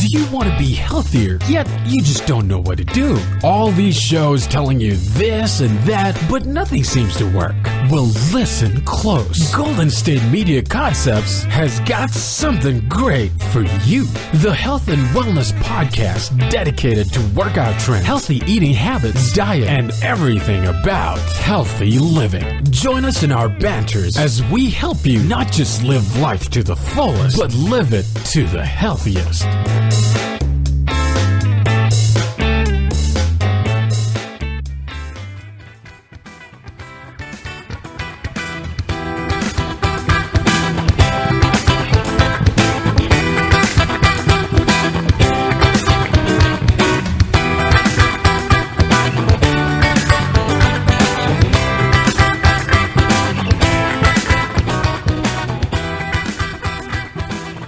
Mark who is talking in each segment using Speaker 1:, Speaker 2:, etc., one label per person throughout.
Speaker 1: Do you want to be healthier, yet you just don't know what to do? All these shows telling you this and that, but nothing seems to work. Well, listen close. Golden State Media Concepts has got something great for you. The Health and Wellness Podcast dedicated to workout trends, healthy eating habits, diet, and everything about healthy living. Join us in our banters as we help you not just live life to the fullest, but live it to the healthiest.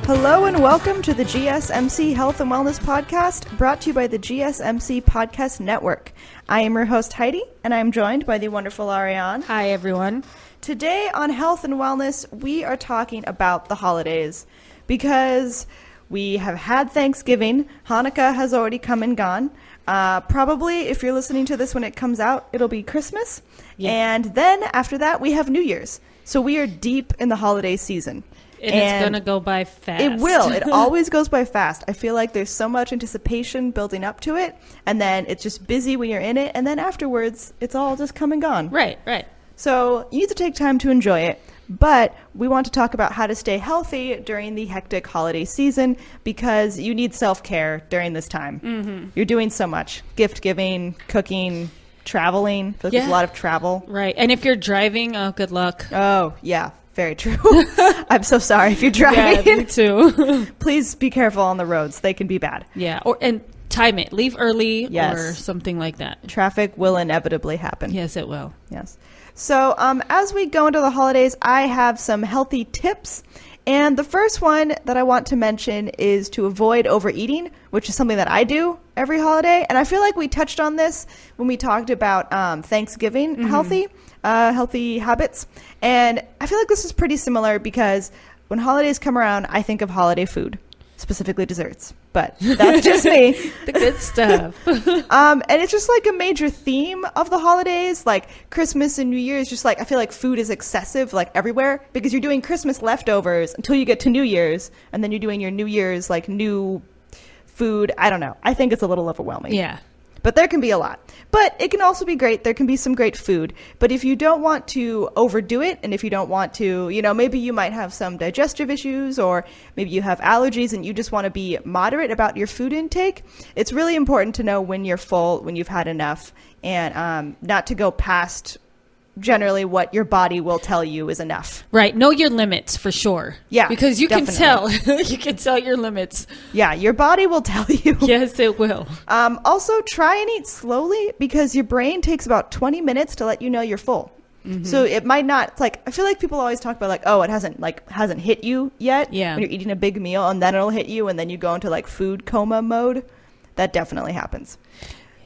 Speaker 2: Hello and welcome to the GSMC Health and Wellness Podcast, brought to you by the GSMC Podcast Network. I am your host, Heidi, and I am joined by the wonderful Arianne.
Speaker 3: Hi, everyone.
Speaker 2: Today on Health and Wellness, we are talking about the holidays because we have had Thanksgiving. Hanukkah has already come and gone. Probably, if you're listening to this when it comes out, it'll be Christmas. Yeah. And then after that, we have New Year's. So we are deep in the holiday season.
Speaker 3: And it's going to go by fast.
Speaker 2: It will. It always goes by fast. I feel like there's so much anticipation building up to it, and then it's just busy when you're in it, and then afterwards, it's all just come and gone.
Speaker 3: Right.
Speaker 2: So you need to take time to enjoy it, but we want to talk about how to stay healthy during the hectic holiday season because you need self-care during this time. Mm-hmm. You're doing so much. Gift giving, cooking, traveling. I feel like there's a lot of travel.
Speaker 3: Right. And if you're driving, oh, good luck.
Speaker 2: Oh, yeah. Very true. I'm so sorry if you're driving.
Speaker 3: Yeah, me too.
Speaker 2: Please be careful on the roads. They can be bad.
Speaker 3: Yeah. And time it. Leave early or something like that.
Speaker 2: Traffic will inevitably happen.
Speaker 3: Yes, it will.
Speaker 2: Yes. So as we go into the holidays, I have some healthy tips. And the first one that I want to mention is to avoid overeating, which is something that I do every holiday. And I feel like we touched on this when we talked about Thanksgiving healthy habits. And I feel like this is pretty similar because when holidays come around, I think of holiday food, specifically desserts. But that's just me.
Speaker 3: The good stuff.
Speaker 2: And it's just like a major theme of the holidays, like Christmas and New Year's. Just like I feel like food is excessive, like everywhere, because you're doing Christmas leftovers until you get to New Year's, and then you're doing your New Year's like new food. I don't know. I think it's a little overwhelming.
Speaker 3: Yeah.
Speaker 2: But there can be a lot. But it can also be great. There can be some great food. But if you don't want to overdo it, and if you don't want to, maybe you might have some digestive issues, or maybe you have allergies and you just want to be moderate about your food intake, it's really important to know when you're full, when you've had enough, and not to go past generally what your body will tell you is enough.
Speaker 3: Right. Know your limits for sure.
Speaker 2: Yeah.
Speaker 3: Because you can tell. You can tell your limits.
Speaker 2: Yeah. Your body will tell you.
Speaker 3: Yes, it will.
Speaker 2: Also, try and eat slowly because your brain takes about 20 minutes to let you know you're full. Mm-hmm. So it might not, it's like, I feel like people always talk about like, oh, it hasn't hit you yet.
Speaker 3: Yeah.
Speaker 2: When you're eating a big meal and then it'll hit you and then you go into like food coma mode. That definitely happens.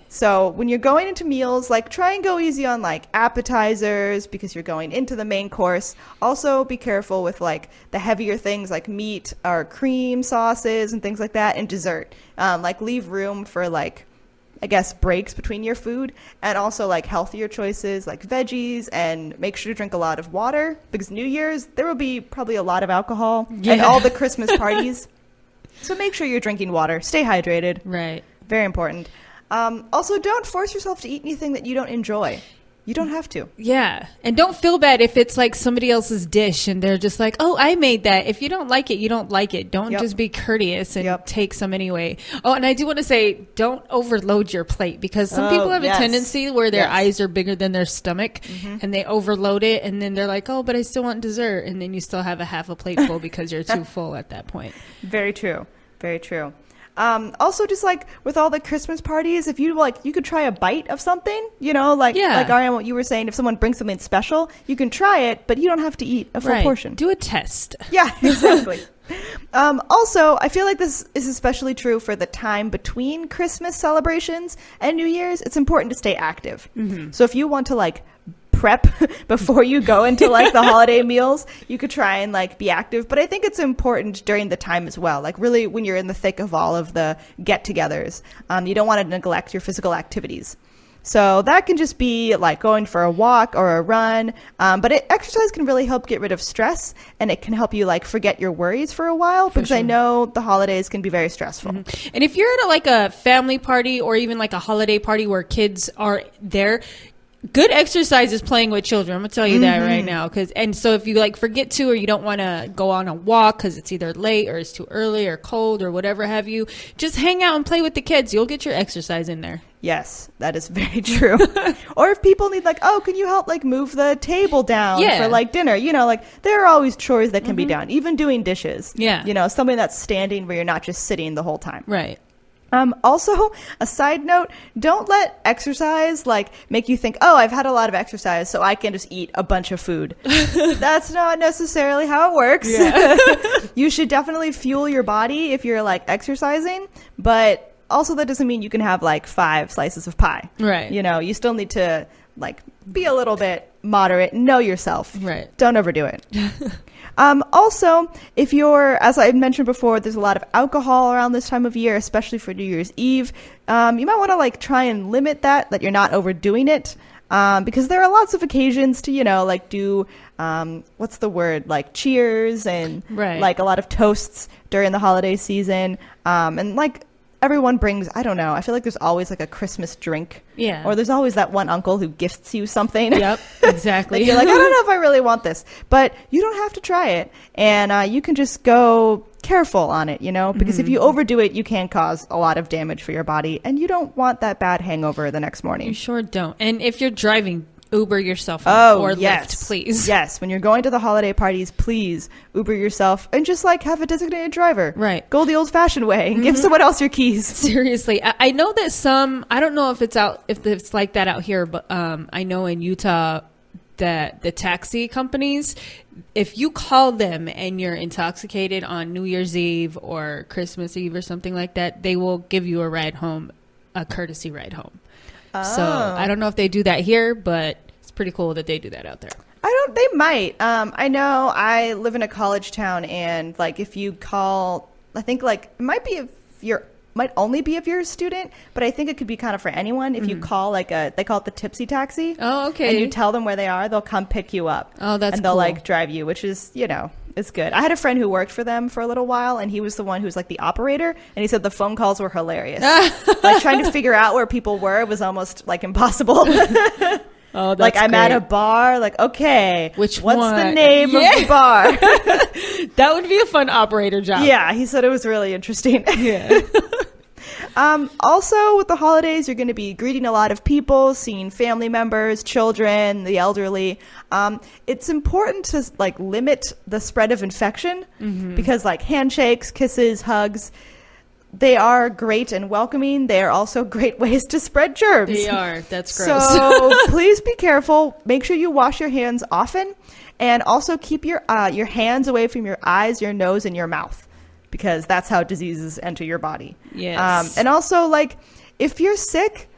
Speaker 2: So when you're going into meals, like try and go easy on like appetizers because you're going into the main course. Also be careful with like the heavier things like meat or cream sauces and things like that, and dessert. Like leave room for like, I guess, breaks between your food, and also like healthier choices like veggies, and make sure to drink a lot of water because New Year's, there will be probably a lot of alcohol and all the Christmas parties. So make sure you're drinking water. Stay hydrated.
Speaker 3: Right.
Speaker 2: Very important. Also, don't force yourself to eat anything that you don't enjoy. You don't have to.
Speaker 3: Yeah. And don't feel bad if it's like somebody else's dish and they're just like, oh, I made that. If you don't like it, you don't like it. Don't just be courteous and take some anyway. Oh, and I do want to say, don't overload your plate because some people have a tendency where their eyes are bigger than their stomach and they overload it. And then they're like, oh, but I still want dessert. And then you still have a half a plate full because you're too full at that point.
Speaker 2: Very true. Very true. Also, just like with all the Christmas parties, if you like, you could try a bite of something, like Arianne, what you were saying, if someone brings something special, you can try it, but you don't have to eat a full portion.
Speaker 3: Do a test.
Speaker 2: Yeah, exactly. Also, I feel like this is especially true for the time between Christmas celebrations and New Year's. It's important to stay active. Mm-hmm. So if you want to like prep before you go into like the holiday meals. You could try and like be active, but I think it's important during the time as well. Like really when you're in the thick of all of the get-togethers, you don't want to neglect your physical activities. So that can just be like going for a walk or a run. But exercise can really help get rid of stress, and it can help you like forget your worries for a while, because I know the holidays can be very stressful.
Speaker 3: Mm-hmm. And if you're at like a family party or even like a holiday party where kids are there, good exercise is playing with children. I'm gonna tell you that right now. And so if you like forget to, or you don't want to go on a walk because it's either late or it's too early or cold or whatever have you, just hang out and play with the kids. You'll get your exercise in there.
Speaker 2: Yes, that is very true. Or if people need like, oh, can you help like move the table down for like dinner? You know, like there are always chores that can be done, even doing dishes.
Speaker 3: Yeah.
Speaker 2: You know, something that's standing where you're not just sitting the whole time.
Speaker 3: Right.
Speaker 2: Also, a side note, don't let exercise like make you think, oh, I've had a lot of exercise, so I can just eat a bunch of food. That's not necessarily how it works. Yeah. You should definitely fuel your body if you're like exercising, but also that doesn't mean you can have like 5 slices of pie.
Speaker 3: Right.
Speaker 2: You know, you still need to like be a little bit moderate, know yourself.
Speaker 3: Right.
Speaker 2: Don't overdo it. Also, if you're, as I mentioned before, there's a lot of alcohol around this time of year, especially for New Year's Eve. You might want to like try and limit that you're not overdoing it. Because there are lots of occasions to, you know, like do, what's the word? Like cheers and like a lot of toasts during the holiday season. And like, everyone brings, I don't know, I feel like there's always like a Christmas drink. Yeah. Or there's always that one uncle who gifts you something.
Speaker 3: Yep, exactly.
Speaker 2: You're like, I don't know if I really want this. But you don't have to try it. And you can just go careful on it, you know? Because if you overdo it, you can cause a lot of damage for your body. And you don't want that bad hangover the next morning.
Speaker 3: You sure don't. And if you're driving, Uber yourself or Lyft, please.
Speaker 2: Yes, when you're going to the holiday parties, please Uber yourself and just like have a designated driver.
Speaker 3: Right.
Speaker 2: Go the old-fashioned way and give someone else your keys.
Speaker 3: Seriously, I know that some, I don't know if it's like that out here, but I know in Utah that the taxi companies, if you call them and you're intoxicated on New Year's Eve or Christmas Eve or something like that, they will give you a ride home, a courtesy ride home. Oh. So I don't know if they do that here, but it's pretty cool that they do that out there.
Speaker 2: They might. I know I live in a college town, and like if you call, I think like it might only be if you're a student, but I think it could be kind of for anyone. If you call like they call it the Tipsy Taxi.
Speaker 3: Oh, okay.
Speaker 2: And you tell them where they are, they'll come pick you up.
Speaker 3: Oh, that's
Speaker 2: and they'll
Speaker 3: cool.
Speaker 2: like drive you, which is, you know, it's good. I had a friend who worked for them for a little while, and he was the one who was like the operator, and he said the phone calls were hilarious. Like trying to figure out where people were was almost like impossible.
Speaker 3: Oh, that's
Speaker 2: like I'm
Speaker 3: great.
Speaker 2: at a bar, like, okay,
Speaker 3: what's
Speaker 2: the name of the bar?
Speaker 3: That would be a fun operator job.
Speaker 2: Yeah, he said it was really interesting.
Speaker 3: Yeah.
Speaker 2: Also, with the holidays, you're going to be greeting a lot of people, seeing family members, children, the elderly. It's important to like limit the spread of infection because like handshakes, kisses, hugs, they are great and welcoming. They are also great ways to spread germs.
Speaker 3: They are. That's gross.
Speaker 2: So please be careful. Make sure you wash your hands often, and also keep your hands away from your eyes, your nose, and your mouth, because that's how diseases enter your body.
Speaker 3: Yes.
Speaker 2: And also, like, if you're sick,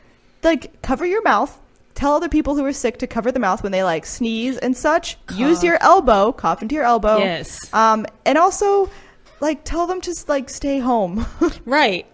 Speaker 2: like, cover your mouth. Tell other people who are sick to cover the mouth when they, like, sneeze and such. Cough. Use your elbow. Cough into your elbow.
Speaker 3: Yes.
Speaker 2: And also, like, tell them to, like, stay home.
Speaker 3: Right.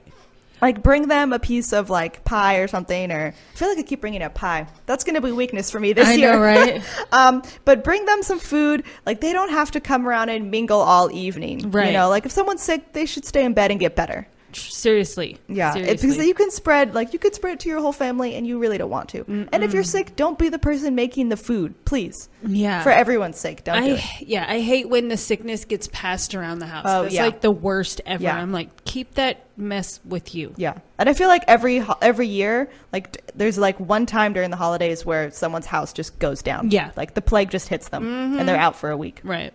Speaker 2: Like, bring them a piece of, like, pie or something. Or I feel like I keep bringing up pie. That's going to be weakness for me this year.
Speaker 3: I know, right?
Speaker 2: But bring them some food. Like, they don't have to come around and mingle all evening.
Speaker 3: Right.
Speaker 2: You know, like, if someone's sick, they should stay in bed and get better.
Speaker 3: Seriously.
Speaker 2: Yeah.
Speaker 3: Seriously.
Speaker 2: Because you can spread it to your whole family, and you really don't want to. Mm-mm. And if you're sick, don't be the person making the food, please.
Speaker 3: Yeah.
Speaker 2: For everyone's sake, don't do it.
Speaker 3: Yeah, I hate when the sickness gets passed around the house.
Speaker 2: Oh,
Speaker 3: That's
Speaker 2: yeah.
Speaker 3: like the worst ever.
Speaker 2: Yeah.
Speaker 3: I'm like, keep that mess with you.
Speaker 2: Yeah. And I feel like every year, like, there's like one time during the holidays where someone's house just goes down.
Speaker 3: Yeah.
Speaker 2: Like the plague just hits them and they're out for a week.
Speaker 3: Right.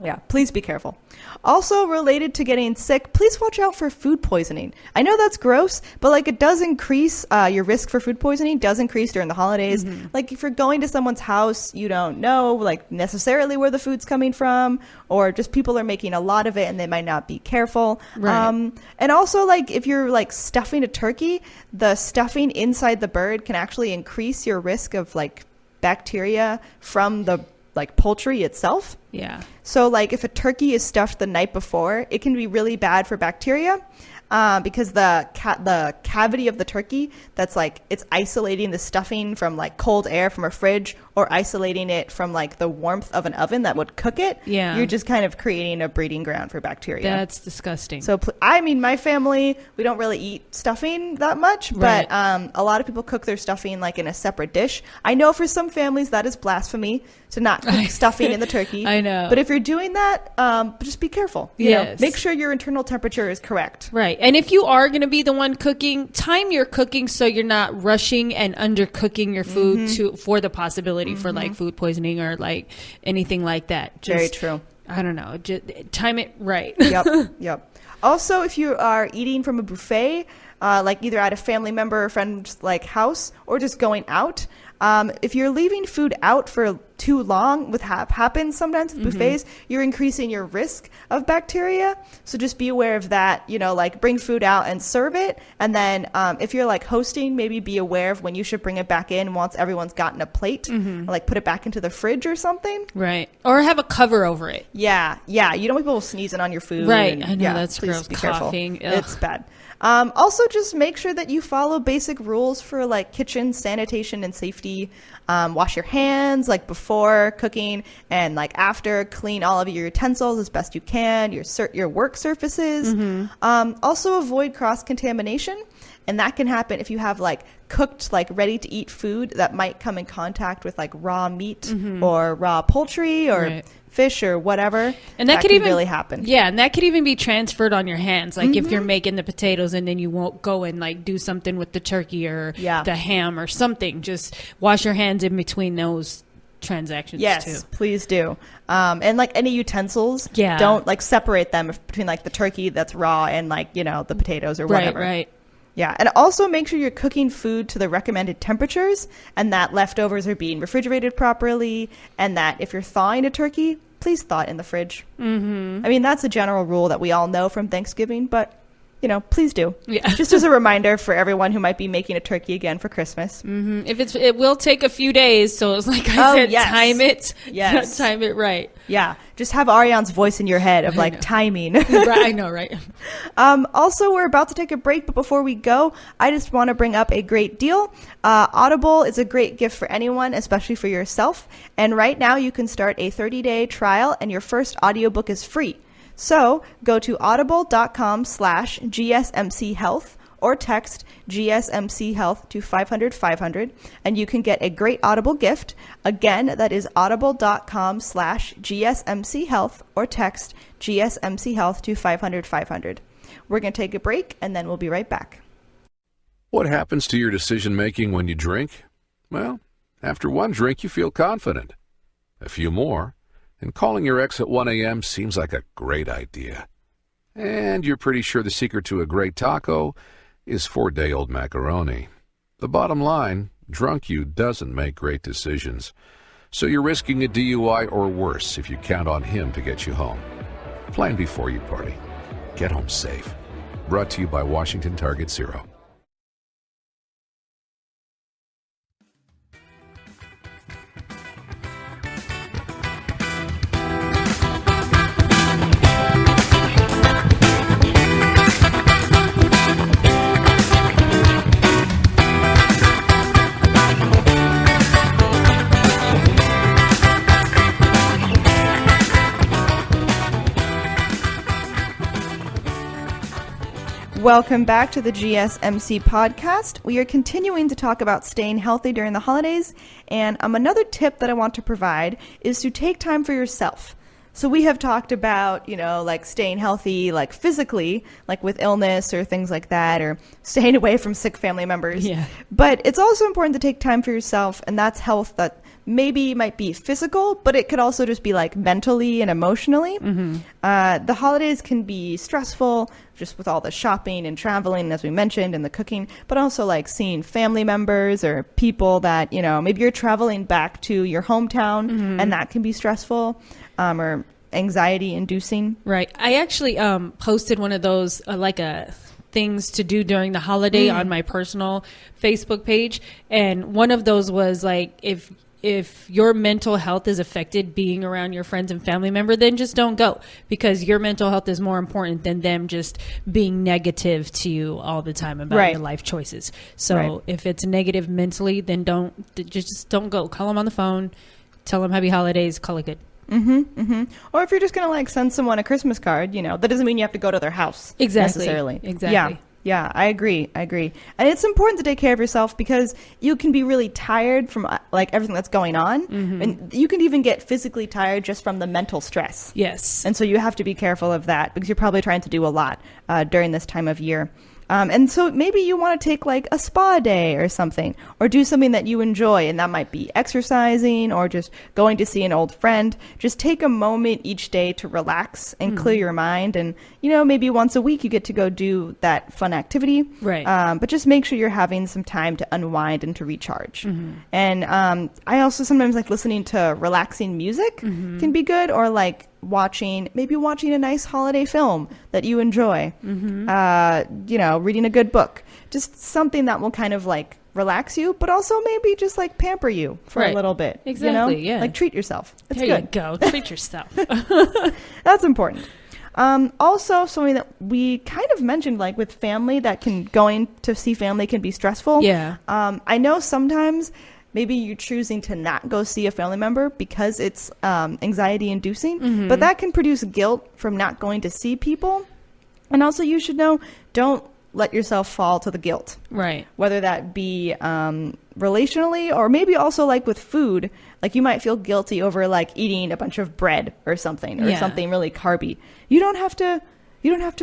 Speaker 2: Yeah, please be careful. Also, related to getting sick, please watch out for food poisoning. I know that's gross, but like it does increase your risk for food poisoning does increase during the holidays. Mm-hmm. Like if you're going to someone's house, you don't know like necessarily where the food's coming from, or just people are making a lot of it and they might not be careful.
Speaker 3: Right.
Speaker 2: And also like if you're like stuffing a turkey, the stuffing inside the bird can actually increase your risk of like bacteria from the like poultry itself.
Speaker 3: Yeah.
Speaker 2: So like if a turkey is stuffed the night before, it can be really bad for bacteria. Because the cavity of the turkey, that's like, it's isolating the stuffing from like cold air from a fridge or isolating it from like the warmth of an oven that would cook it.
Speaker 3: Yeah.
Speaker 2: You're just kind of creating a breeding ground for bacteria.
Speaker 3: That's disgusting.
Speaker 2: So, I mean, my family, we don't really eat stuffing that much, but a lot of people cook their stuffing like in a separate dish. I know for some families that is blasphemy to not cook stuffing in the turkey.
Speaker 3: I know.
Speaker 2: But if you're doing that, just be careful. You know, make sure your internal temperature is correct.
Speaker 3: Right. And if you are going to be the one cooking, time your cooking so you're not rushing and undercooking your food for the possibility for like food poisoning or like anything like that. Just,
Speaker 2: very true.
Speaker 3: I don't know. Just time it right.
Speaker 2: Yep. Also, if you are eating from a buffet, like either at a family member or friend's like house or just going out, if you're leaving food out for too long, with happens sometimes with buffets, you're increasing your risk of bacteria. So just be aware of that. You know, like bring food out and serve it. And then if you're like hosting, maybe be aware of when you should bring it back in once everyone's gotten a plate, or like put it back into the fridge or something.
Speaker 3: Right. Or have a cover over it.
Speaker 2: Yeah. You don't want people sneezing on your food.
Speaker 3: Right.
Speaker 2: And,
Speaker 3: I know that's gross.
Speaker 2: Be
Speaker 3: Coughing.
Speaker 2: Careful. It's bad. Also, just make sure that you follow basic rules for like kitchen sanitation and safety. Wash your hands like before cooking and like after. Clean all of your utensils as best you can. Your work surfaces. Also, avoid cross contamination, and that can happen if you have like cooked like ready to eat food that might come in contact with like raw meat or raw poultry or fish or whatever,
Speaker 3: and that could even
Speaker 2: really happen.
Speaker 3: Yeah, and that could even be transferred on your hands. Like if you're making the potatoes and then you won't go and like do something with the turkey or the ham or something, just wash your hands in between those transactions.
Speaker 2: Yes,
Speaker 3: too.
Speaker 2: Please do. And like any utensils, don't like separate them between like the turkey that's raw and like, you know, the potatoes or whatever.
Speaker 3: Right.
Speaker 2: Yeah, and also make sure you're cooking food to the recommended temperatures and that leftovers are being refrigerated properly, and that if you're thawing a turkey, please thaw it in the fridge. I mean, that's a general rule that we all know from Thanksgiving, but, you know, please do. Yeah. Just as a reminder for everyone who might be making a turkey again for Christmas.
Speaker 3: If it will take a few days, so it's like I said, time it. Yes. Time it right.
Speaker 2: Yeah. Just have Arianne's voice in your head of like timing.
Speaker 3: Right, I know, right?
Speaker 2: Also, we're about to take a break, but before we go, I just want to bring up a great deal. Audible is a great gift for anyone, especially for yourself. And right now you can start a 30-day trial and your first audiobook is free. So go to audible.com/GSMC Health or text GSMC Health to 500-500 and you can get a great Audible gift. Again, that is audible.com/GSMC Health or text GSMC Health to 500-500. We're going to take a break and then we'll be right back.
Speaker 4: What happens to your decision making when you drink? Well, after one drink you feel confident. A few more, and calling your ex at 1 a.m. seems like a great idea. And you're pretty sure the secret to a great taco is 4-day-old macaroni. The bottom line, drunk you doesn't make great decisions. So you're risking a DUI or worse if you count on him to get you home. Plan before you party. Get home safe. Brought to you by Washington Target Zero.
Speaker 2: Welcome back to the GSMC podcast. We are continuing to talk about staying healthy during the holidays, and another tip that I want to provide is to take time for yourself. So we have talked about, you know, like staying healthy, like physically, like with illness or things like that, or staying away from sick family members. Yeah. But it's also important to take time for yourself, and that's health that maybe might be physical, but it could also just be like mentally and emotionally. The holidays can be stressful, just with all the shopping and traveling, as we mentioned, and the cooking, but also like seeing family members or people that, you know, maybe you're traveling back to your hometown and that can be stressful or anxiety inducing.
Speaker 3: Right. I actually posted one of those things to do during the holiday on my personal Facebook page. And one of those was like, if if your mental health is affected being around your friends and family member, then just don't go, because your mental health is more important than them just being negative to you all the time about your life choices. So if it's negative mentally, then just don't go. Call them on the phone, tell them happy holidays, call it good.
Speaker 2: Or if you're just gonna like send someone a Christmas card, that doesn't mean you have to go to their house necessarily. Yeah, I agree. And it's important to take care of yourself, because you can be really tired from like everything that's going on. And you can even get physically tired just from the mental stress.
Speaker 3: Yes.
Speaker 2: And so you have to be careful of that, because you're probably trying to do a lot during this time of year. And so maybe you want to take like a spa day or something, or do something that you enjoy. And that might be exercising or just going to see an old friend. Just take a moment each day to relax and clear your mind. And, maybe once a week you get to go do that fun activity.
Speaker 3: Right.
Speaker 2: But just make sure you're having some time to unwind and to recharge. And I also sometimes like listening to relaxing music can be good, or like watching a nice holiday film that you enjoy, reading a good book, just something that will kind of like relax you, but also maybe just like pamper you for a little bit.
Speaker 3: Exactly. Yeah.
Speaker 2: Like treat yourself. It's
Speaker 3: there
Speaker 2: good.
Speaker 3: You go. Treat yourself.
Speaker 2: That's important. Also something that we kind of mentioned, like with family, going to see family can be stressful.
Speaker 3: Yeah.
Speaker 2: I know sometimes maybe you're choosing to not go see a family member because it's anxiety inducing, but that can produce guilt from not going to see people. And also you should know, don't let yourself fall to the guilt.
Speaker 3: Right.
Speaker 2: Whether that be relationally, or maybe also like with food, like you might feel guilty over like eating a bunch of bread or something, or something really carby. You don't have to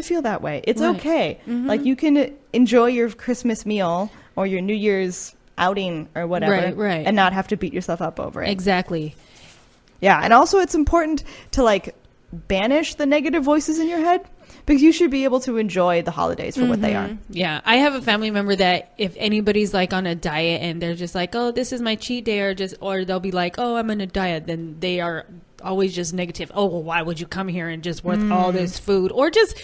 Speaker 2: feel that way. It's okay. Like you can enjoy your Christmas meal or your New Year's outing or whatever, and not have to beat yourself up over it.
Speaker 3: Exactly.
Speaker 2: Yeah. And also it's important to like banish the negative voices in your head, because you should be able to enjoy the holidays for what they are.
Speaker 3: Yeah. I have a family member that if anybody's like on a diet and they're just like, oh, this is my cheat day, or they'll be like, oh, I'm on a diet, then they are always just negative. Oh, well, why would you come here and just worth all this food, or just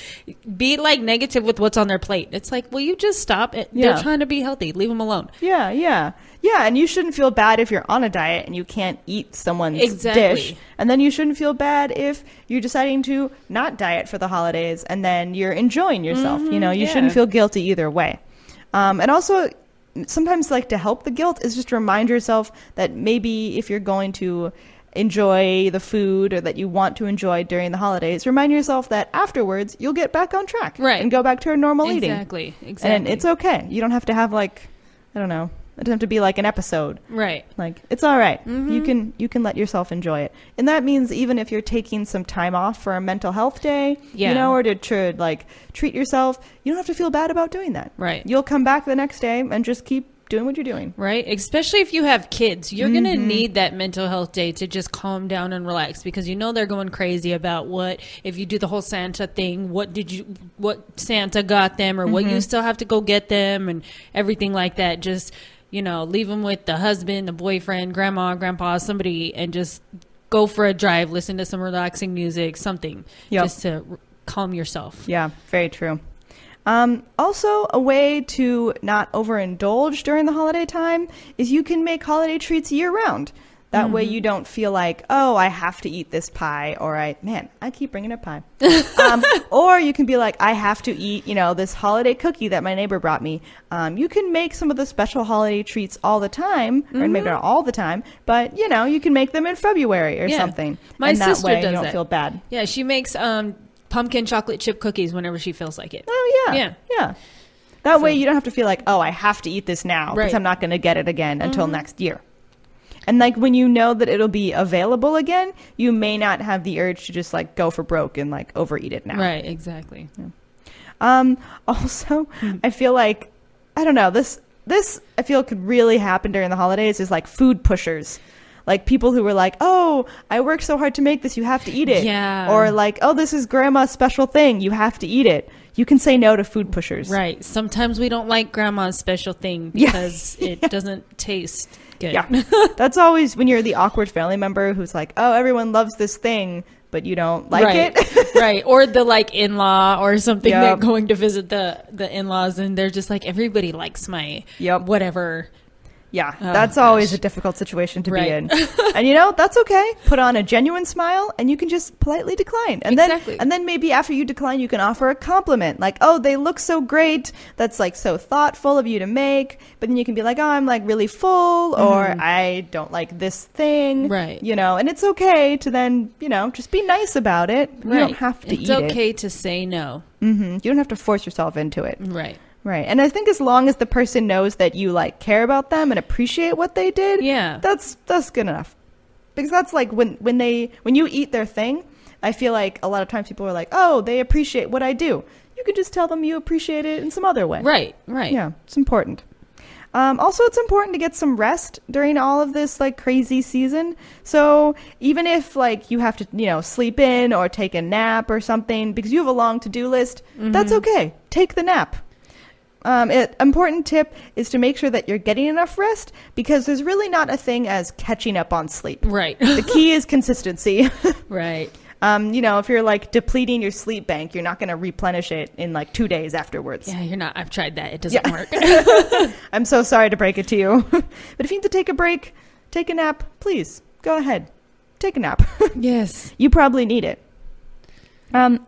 Speaker 3: be like negative with what's on their plate? It's like, will you just stop it? They're trying to be healthy. Leave them alone.
Speaker 2: Yeah. And you shouldn't feel bad if you're on a diet and you can't eat someone's dish. And then you shouldn't feel bad if you're deciding to not diet for the holidays and then you're enjoying yourself. You shouldn't feel guilty either way. And also sometimes like to help the guilt is just remind yourself that maybe if you're going to enjoy the food or that you want to enjoy during the holidays, remind yourself that afterwards you'll get back on track and go back to our normal eating.
Speaker 3: Exactly.
Speaker 2: And it's okay. You don't have to have like, I don't know, it doesn't have to be like an episode.
Speaker 3: Right.
Speaker 2: Like it's all right. You can let yourself enjoy it. And that means even if you're taking some time off for a mental health day, or to like treat yourself, you don't have to feel bad about doing that.
Speaker 3: Right.
Speaker 2: You'll come back the next day and just keep doing what you're doing.
Speaker 3: Right. Especially if you have kids, you're going to need that mental health day to just calm down and relax, because they're going crazy about if you do the whole Santa thing, what Santa got them, or what you still have to go get them, and everything like that. Just, leave them with the husband, the boyfriend, grandma, grandpa, somebody, and just go for a drive, listen to some relaxing music, something just to calm yourself.
Speaker 2: Yeah, very true. Also, a way to not overindulge during the holiday time is you can make holiday treats year round. That way you don't feel like, oh, I have to eat this pie, or I keep bringing up pie. Or you can be like, I have to eat, this holiday cookie that my neighbor brought me. You can make some of the special holiday treats all the time, or maybe not all the time, but, you can make them in February or something.
Speaker 3: My sister
Speaker 2: that way
Speaker 3: does
Speaker 2: you don't
Speaker 3: that.
Speaker 2: feel bad.
Speaker 3: Yeah, she makes pumpkin chocolate chip cookies whenever she feels like it.
Speaker 2: Oh, yeah. That way you don't have to feel like, oh, I have to eat this now because I'm not going to get it again until next year. And like when you know that it'll be available again, you may not have the urge to just like go for broke and like overeat it now.
Speaker 3: Right, exactly.
Speaker 2: Yeah. Also, I feel like, I don't know, this I feel could really happen during the holidays is like food pushers. Like people who were like, oh, I worked so hard to make this, you have to eat it.
Speaker 3: Yeah.
Speaker 2: Or like, oh, this is grandma's special thing, you have to eat it. You can say no to food pushers.
Speaker 3: Right. Sometimes we don't like grandma's special thing because it doesn't taste good.
Speaker 2: Yeah. That's always when you're the awkward family member who's like, oh, everyone loves this thing, but you don't like it.
Speaker 3: Right. Or the like in-law or something that going to visit the in-laws and they're just like, everybody likes my whatever.
Speaker 2: Yeah, that's always a difficult situation to be in. And that's okay. Put on a genuine smile and you can just politely decline. And then maybe after you decline, you can offer a compliment. Like, oh, they look so great. That's like so thoughtful of you to make. But then you can be like, oh, I'm like really full, or I don't like this thing.
Speaker 3: Right.
Speaker 2: And it's okay to then, just be nice about it. You don't have to eat it.
Speaker 3: It's okay to say no.
Speaker 2: You don't have to force yourself into it.
Speaker 3: Right.
Speaker 2: Right. And I think as long as the person knows that you like care about them and appreciate what they did, that's good enough. Because that's like when you eat their thing, I feel like a lot of times people are like, oh, they appreciate what I do. You can just tell them you appreciate it in some other way.
Speaker 3: Right.
Speaker 2: Yeah, it's important. Also, it's important to get some rest during all of this like crazy season. So even if like you have to, sleep in or take a nap or something because you have a long to-do list, that's okay. Take the nap. Important tip is to make sure that you're getting enough rest because there's really not a thing as catching up on sleep.
Speaker 3: Right.
Speaker 2: The key is consistency.
Speaker 3: Right.
Speaker 2: If you're like depleting your sleep bank, you're not going to replenish it in like 2 days afterwards.
Speaker 3: Yeah, you're not. I've tried that. It doesn't work.
Speaker 2: I'm so sorry to break it to you. But if you need to take a break, take a nap, please go ahead. Take a nap.
Speaker 3: Yes.
Speaker 2: You probably need it.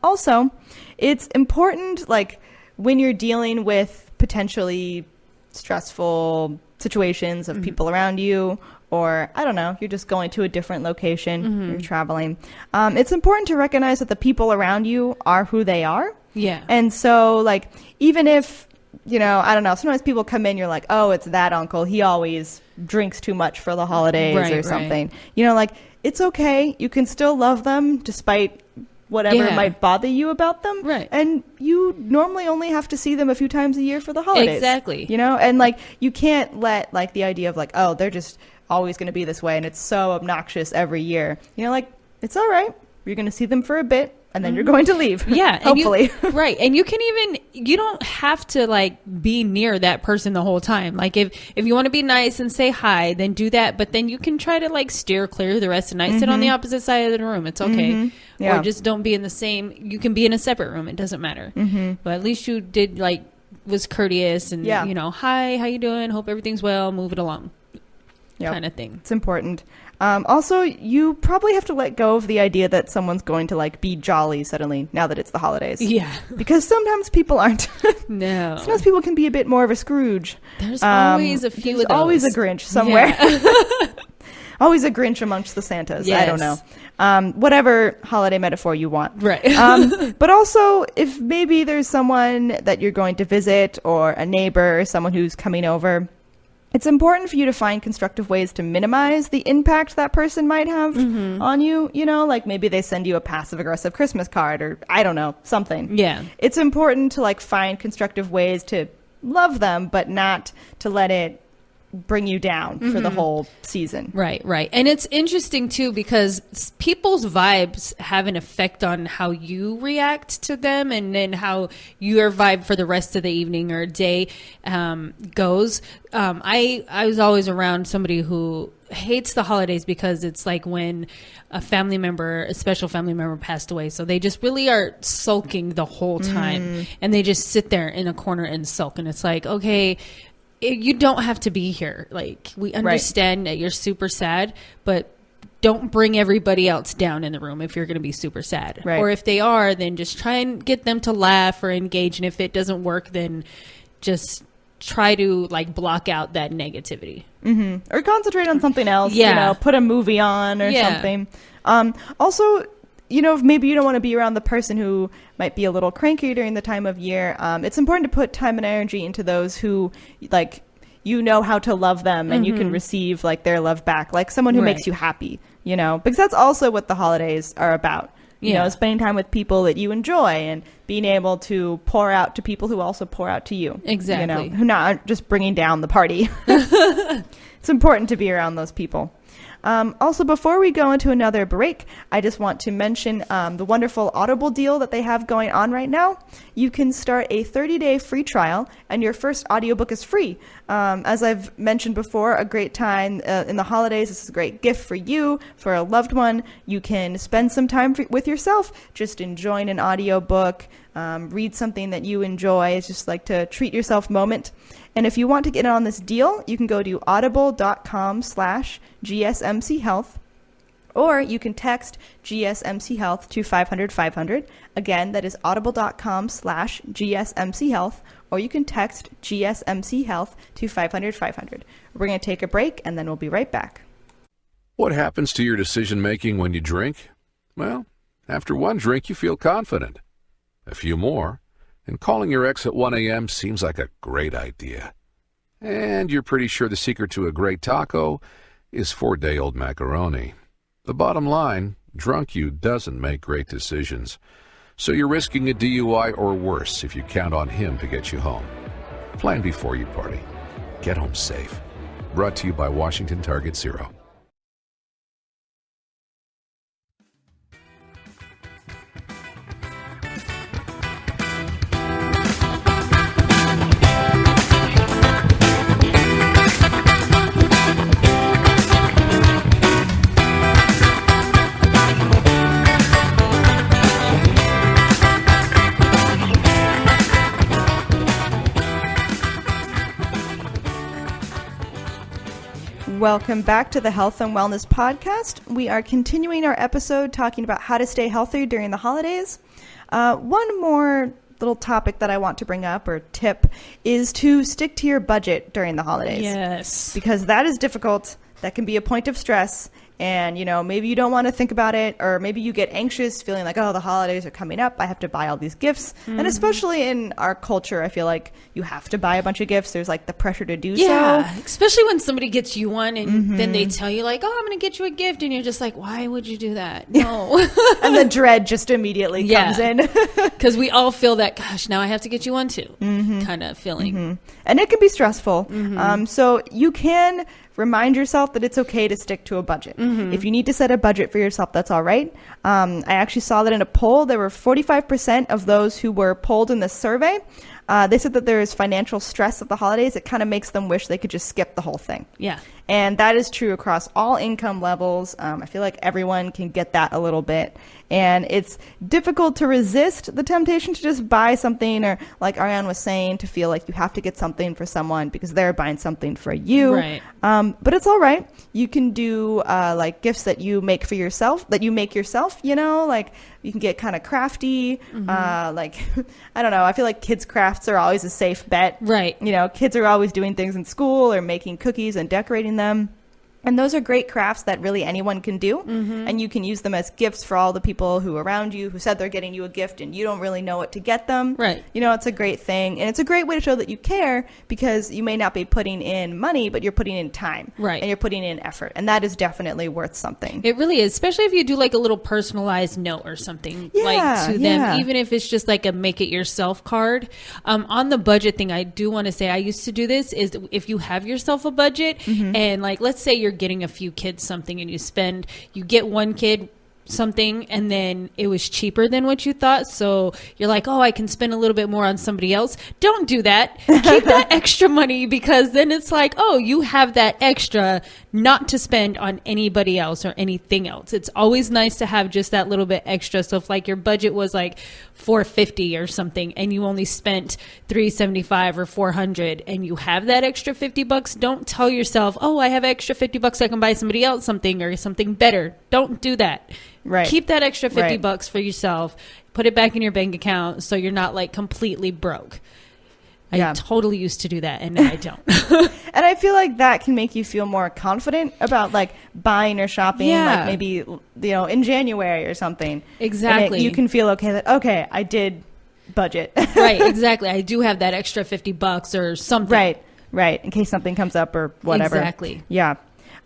Speaker 2: Also, it's important like when you're dealing with potentially stressful situations of people around you, or I don't know, you're just going to a different location, you're traveling. It's important to recognize that the people around you are who they are.
Speaker 3: Yeah.
Speaker 2: And so like, even if, I don't know, sometimes people come in, you're like, oh, it's that uncle. He always drinks too much for the holidays or something. Like, it's okay. You can still love them despite whatever might bother you about them.
Speaker 3: Right.
Speaker 2: And you normally only have to see them a few times a year for the holidays.
Speaker 3: Exactly.
Speaker 2: And like, you can't let like the idea of like, oh, they're just always going to be this way and it's so obnoxious every year. Like, it's all right. You're going to see them for a bit and then you're going to leave.
Speaker 3: Yeah.
Speaker 2: Hopefully.
Speaker 3: Right. And you don't have to like be near that person the whole time. Like if you want to be nice and say hi, then do that. But then you can try to like steer clear the rest of the night. Sit on the opposite side of the room. It's okay. Yeah. Or just don't be in the same, you can be in a separate room. It doesn't matter. But at least you did like, was courteous and, hi, how you doing? Hope everything's well. Move it along. Kind of thing.
Speaker 2: It's important. Also, you probably have to let go of the idea that someone's going to like be jolly suddenly now that it's the holidays.
Speaker 3: Yeah.
Speaker 2: Because sometimes people aren't.
Speaker 3: No.
Speaker 2: Sometimes people can be a bit more of a Scrooge.
Speaker 3: There's always a few of those.
Speaker 2: Always a Grinch somewhere. Yeah. Always a Grinch amongst the Santas. Yes. I don't know. Whatever holiday metaphor you want.
Speaker 3: Right.
Speaker 2: But also, if maybe there's someone that you're going to visit or a neighbor or someone who's coming over, it's important for you to find constructive ways to minimize the impact that person might have on you. Like maybe they send you a passive aggressive Christmas card or I don't know, something.
Speaker 3: Yeah.
Speaker 2: It's important to like find constructive ways to love them, but not to let it bring you down for the whole season.
Speaker 3: Right. And it's interesting too because people's vibes have an effect on how you react to them and then how your vibe for the rest of the evening or day goes. I was always around somebody who hates the holidays because it's like when a special family member passed away. So they just really are sulking the whole time and they just sit there in a corner and sulk. And it's like, okay, you don't have to be here. Like, we understand that you're super sad, but don't bring everybody else down in the room if you're going to be super sad.
Speaker 2: Right.
Speaker 3: Or if they are, then just try and get them to laugh or engage. And if it doesn't work, then just try to like block out that negativity.
Speaker 2: Or concentrate on something else.
Speaker 3: Yeah.
Speaker 2: Put a movie on or something. Also, maybe you don't want to be around the person who might be a little cranky during the time of year. It's important to put time and energy into those who, like, how to love them and you can receive, like, their love back. Like, someone who makes you happy, because that's also what the holidays are about. Spending time with people that you enjoy and being able to pour out to people who also pour out to you.
Speaker 3: Exactly.
Speaker 2: Who not just bringing down the party. It's important to be around those people. Also, before we go into another break, I just want to mention the wonderful Audible deal that they have going on right now. You can start a 30-day free trial, and your first audiobook is free. As I've mentioned before, a great time in the holidays. This is a great gift for you, for a loved one. You can spend some time with yourself, just enjoying an audiobook, read something that you enjoy. It's just like to treat yourself moment. And if you want to get in on this deal, you can go to audible.com/GSMC Health, or you can text GSMC Health to 500-500. Again, that is audible.com/GSMC Health, or you can text GSMC Health to 500-500. We're going to take a break, and then we'll be right back.
Speaker 4: What happens to your decision making when you drink? Well, after one drink, you feel confident. A few more, and calling your ex at 1 a.m. seems like a great idea. And you're pretty sure the secret to a great taco is 4-day-old macaroni. The bottom line, drunk you doesn't make great decisions. So you're risking a DUI or worse if you count on him to get you home. Plan before you party. Get home safe. Brought to you by Washington Target Zero.
Speaker 2: Welcome back to the Health and Wellness Podcast. We are continuing our episode talking about how to stay healthy during the holidays. One more little topic that I want to bring up, or tip, is to stick to your budget during the holidays.
Speaker 3: Yes.
Speaker 2: Because that is difficult. That can be a point of stress. And, you know, maybe you don't want to think about it, or maybe you get anxious feeling like, oh, the holidays are coming up. I have to buy all these gifts. And especially in our culture, I feel like you have to buy a bunch of gifts. There's like the pressure to do so.
Speaker 3: Yeah, especially when somebody gets you one and then they tell you like, oh, I'm going to get you a gift. And you're just like, why would you do that? No.
Speaker 2: And the dread just immediately comes in.
Speaker 3: Because we all feel that, gosh, now I have to get you one too, kind of feeling.
Speaker 2: And it can be stressful. So you can remind yourself that it's okay to stick to a budget. If you need to set a budget for yourself, that's all right. I actually saw that in a poll. There were 45% of those who were polled in this survey. They said that there is financial stress at the holidays. It kind of makes them wish they could just skip the whole thing.
Speaker 3: Yeah.
Speaker 2: And that is true across all income levels. I feel like everyone can get that a little bit. And it's difficult to resist the temptation to just buy something, or like Arianne was saying, to feel like you have to get something for someone because they're buying something for you.
Speaker 3: Right.
Speaker 2: But it's all right. You can do like gifts that you make for yourself, that you make yourself, you know, like you can get kind of crafty. Like, I don't know. I feel like kids' crafts are always a safe bet.
Speaker 3: Right.
Speaker 2: You know, kids are always doing things in school or making cookies and decorating them. And those are great crafts that really anyone can do. And you can use them as gifts for all the people who are around you who said they're getting you a gift and you don't really know what to get them.
Speaker 3: Right.
Speaker 2: You know, it's a great thing. And it's a great way to show that you care, because you may not be putting in money, but you're putting in time.
Speaker 3: Right.
Speaker 2: And you're putting in effort. And that is definitely worth something.
Speaker 3: It really is, especially if you do like a little personalized note or something like to them, even if it's just like a make it yourself card. On the budget thing, I do want to say I used to do this, is if you have yourself a budget and like, let's say you're getting a few kids something and you get one kid something and then it was cheaper than what you thought, so you're like, oh, I can spend a little bit more on somebody else. Don't do that. Keep that extra money, because then it's like, oh, you have that extra not to spend on anybody else or anything else. It's always nice to have just that little bit extra. So if like your budget was like $450 or something and you only spent $375 or $400 and you have that extra $50, don't tell yourself, oh, I have extra $50, I can buy somebody else something or something better. Don't do that.
Speaker 2: Right.
Speaker 3: Keep that extra $50 for yourself. Put it back in your bank account so you're not like completely broke. I totally used to do that, and now I don't.
Speaker 2: And I feel like that can make you feel more confident about like buying or shopping, like maybe, you know, in January or something.
Speaker 3: Exactly.
Speaker 2: And you can feel okay that, okay, I did budget.
Speaker 3: Right, exactly. I do have that extra $50 or something.
Speaker 2: Right. In case something comes up or whatever.
Speaker 3: Exactly.
Speaker 2: Yeah.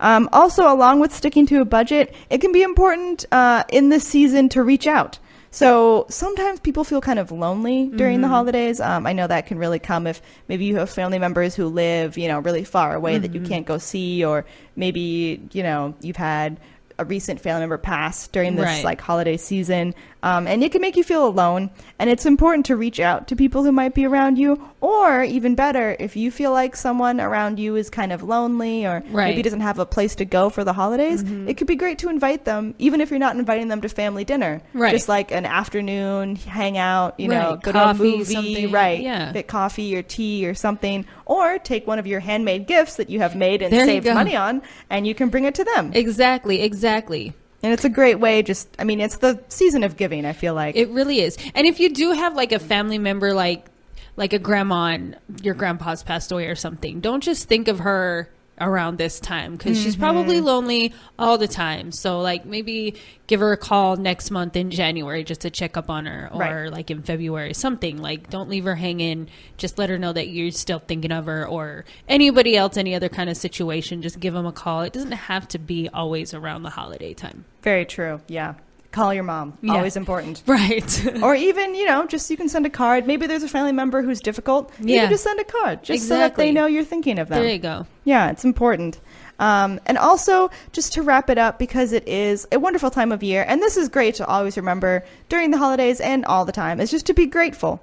Speaker 2: Also, along with sticking to a budget, it can be important in this season to reach out. So sometimes people feel kind of lonely during the holidays. I know that can really come if maybe you have family members who live, you know, really far away that you can't go see, or maybe, you know, you've had a recent family member pass during this like holiday season. And it can make you feel alone. And it's important to reach out to people who might be around you. Or even better, if you feel like someone around you is kind of lonely or maybe doesn't have a place to go for the holidays, it could be great to invite them, even if you're not inviting them to family dinner. Just like an afternoon hangout, you know, go to a movie,
Speaker 3: something.
Speaker 2: Get coffee or tea or something. Or take one of your handmade gifts that you have made and saved money on, and you can bring it to them. Exactly. And it's a great way, it's the season of giving, I feel like.
Speaker 3: It really is. And if you do have like a family member, like a grandma and your grandpa's passed away or something, don't just think of her around this time, because she's probably lonely all the time. So like maybe give her a call next month in January just to check up on her, or like in February, something. Like, don't leave her hanging. Just let her know that you're still thinking of her, or anybody else, any other kind of situation. Just give them a call. It doesn't have to be always around the holiday time.
Speaker 2: Very true. Yeah. Call your mom. Always important.
Speaker 3: Right.
Speaker 2: Or even, just you can send a card. Maybe there's a family member who's difficult. You can just send a card just so that they know you're thinking of them.
Speaker 3: There you go.
Speaker 2: Yeah, it's important. And also, just to wrap it up, because it is a wonderful time of year, and this is great to always remember during the holidays and all the time, is just to be grateful.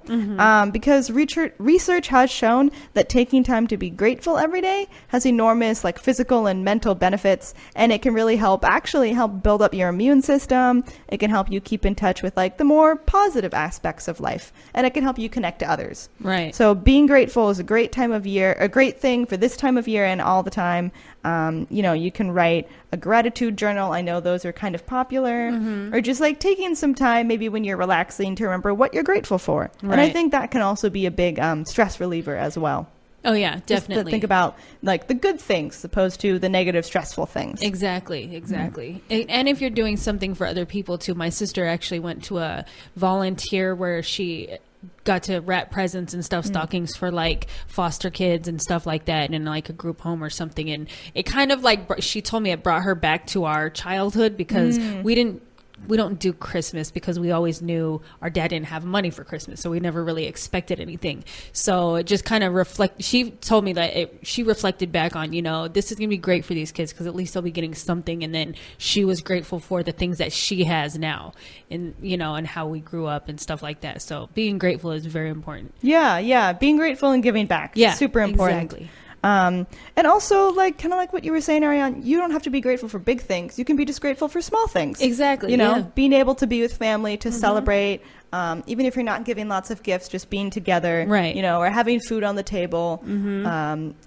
Speaker 2: Because research has shown that taking time to be grateful every day has enormous physical and mental benefits, and it can really help build up your immune system. It can help you keep in touch with the more positive aspects of life, and it can help you connect to others.
Speaker 3: Right.
Speaker 2: So being grateful is a great time of year, a great thing for this time of year and all the time. You can write a gratitude journal. I know those are kind of popular. Or just taking some time, maybe when you're relaxing, to remember what you're grateful for. Right. And I think that can also be a big stress reliever as well.
Speaker 3: Oh, yeah, definitely.
Speaker 2: Just to think about the good things as opposed to the negative, stressful things.
Speaker 3: Exactly. And if you're doing something for other people too, my sister actually went to a volunteer where she got to wrap presents and stuff, stockings for foster kids and stuff like that, and in a group home or something. And it kind of she told me it brought her back to our childhood, because we don't do Christmas because we always knew our dad didn't have money for Christmas, so we never really expected anything. So it just kind of she told me that she reflected back on, this is going to be great for these kids because at least they'll be getting something. And then she was grateful for the things that she has now, and and how we grew up and stuff like that. So being grateful is very important.
Speaker 2: Yeah. Being grateful and giving back.
Speaker 3: Yeah,
Speaker 2: super important.
Speaker 3: Exactly.
Speaker 2: And also kind of what you were saying, Arianne, you don't have to be grateful for big things. You can be just grateful for small things.
Speaker 3: Exactly.
Speaker 2: Being able to be with family, to celebrate, even if you're not giving lots of gifts, just being together,
Speaker 3: right?
Speaker 2: Or having food on the table.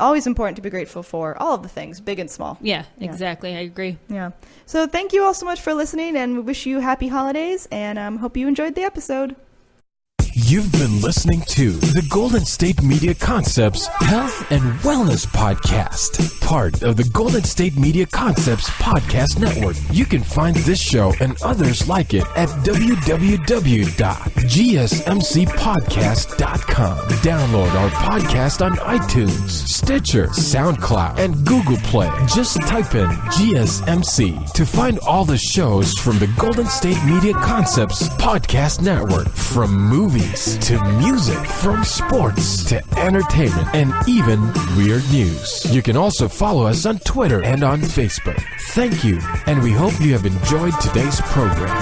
Speaker 2: Always important to be grateful for all of the things, big and small.
Speaker 3: Yeah, exactly. I agree.
Speaker 2: Yeah. So thank you all so much for listening, and we wish you happy holidays, and hope you enjoyed the episode.
Speaker 1: You've been listening to the Golden State Media Concepts Health and Wellness Podcast, part of the Golden State Media Concepts Podcast Network. You can find this show and others like it at www.gsmcpodcast.com. Download our podcast on iTunes, Stitcher, SoundCloud, and Google Play. Just type in GSMC to find all the shows from the Golden State Media Concepts Podcast Network, from movies to music, from sports to entertainment, and even weird news. You can also follow us on Twitter and on Facebook. Thank you, and we hope you have enjoyed today's program.